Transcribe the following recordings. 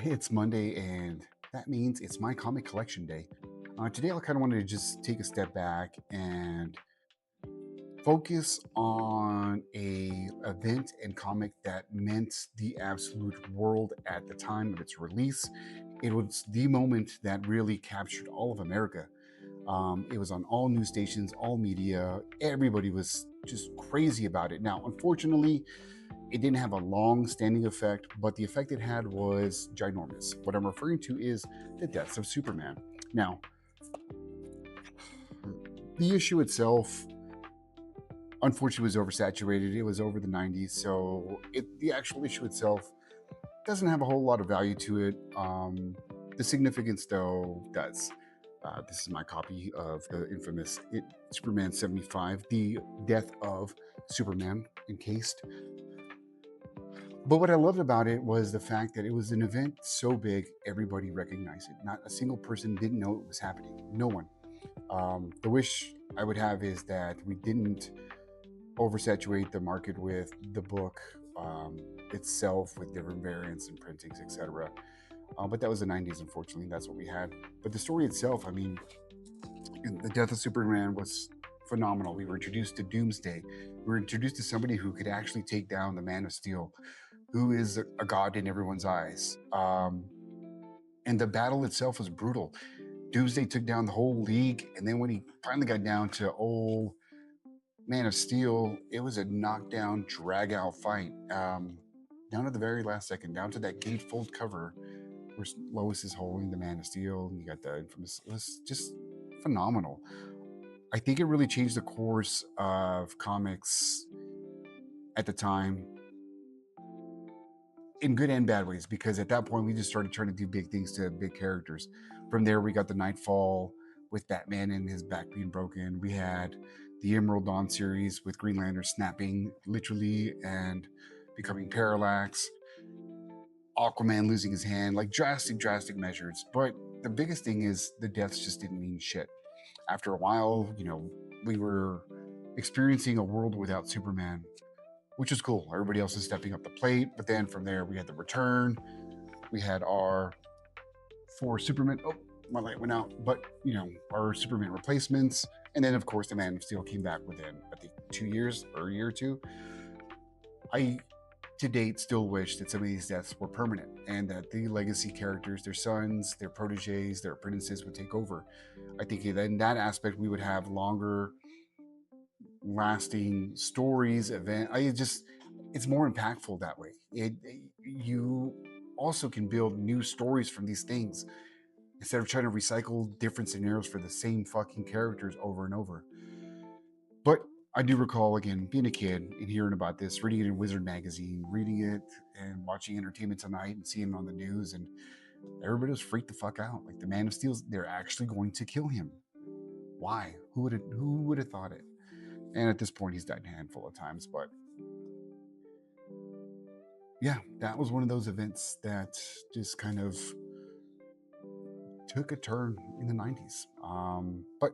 It's Monday, and that means it's my comic collection day. Today, I kind of wanted to just take a step back and focus on a event and comic that meant the absolute world at the time of its release. It was the moment that really captured all of America. It was on all news stations, all media. Everybody was just crazy about it. Now, unfortunately, it didn't have a long standing effect, but the effect it had was ginormous. What I'm referring to is the deaths of Superman. Now, the issue itself, unfortunately, was oversaturated. It was over the 90s, so the actual issue itself doesn't have a whole lot of value to it. The significance, though, does. This is my copy of the infamous Superman 75, the death of Superman encased. But what I loved about it was the fact that it was an event so big, everybody recognized it. Not a single person didn't know it was happening. No one. The wish I would have is that we didn't oversaturate the market with the book itself, with different variants and printings, etc. But that was the 90s, unfortunately. That's what we had. But the story itself, I mean, the death of Superman was phenomenal. We were introduced to Doomsday. We were introduced to somebody who could actually take down the Man of Steel, who is a god in everyone's eyes. And the battle itself was brutal. Doomsday took down the whole league, and then when he finally got down to old Man of Steel, it was a knockdown, drag-out fight. Down to the very last second, down to that gatefold cover where Lois is holding the Man of Steel, and you got the infamous. It was just phenomenal. I think it really changed the course of comics at the time in good and bad ways, because at that point we just started trying to do big things to big characters. From there, we got the Nightfall with Batman and his back being broken. We had the Emerald Dawn series with Green Lantern snapping literally and becoming Parallax. Aquaman losing his hand, like drastic measures. But the biggest thing is the deaths just didn't mean shit. After a while, we were experiencing a world without Superman, which is cool. Everybody else is stepping up the plate. But then from there, we had the return. We had our four Superman. Oh, my light went out. But, our Superman replacements. And then, of course, the Man of Steel came back within, I think, 2 years or a year or two. I, to date, still wish that some of these deaths were permanent and that the legacy characters, their sons, their proteges, their apprentices would take over. I think in that aspect, we would have longer lasting stories, it's more impactful that way. You also can build new stories from these things instead of trying to recycle different scenarios for the same fucking characters over and over. But I do recall, again, being a kid and hearing about this, reading it in Wizard magazine, reading it and watching Entertainment Tonight and seeing it on the news, and everybody was freaked the fuck out. Like, the Man of Steel, they're actually going to kill him. Why? Who would have thought it? And at this point, he's died a handful of times. But yeah, that was one of those events that just kind of took a turn in the 90s. But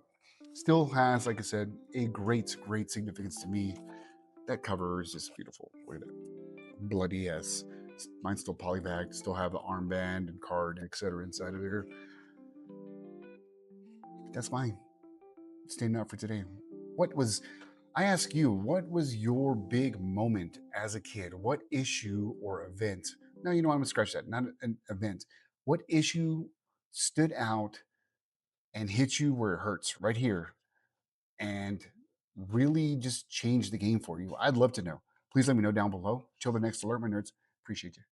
still has, like I said, a great significance to me. That cover is just beautiful. Look at that. Bloody as. Mine's still polybagged, still have the armband and card, etc. inside of there. That's mine. Standing out for today. I ask you, what was your big moment as a kid? What issue or event? No, I'm gonna scratch that. Not an event. What issue stood out and hit you where it hurts, right here, and really just changed the game for you? I'd love to know. Please let me know down below. Till the next alert, my nerds. Appreciate you.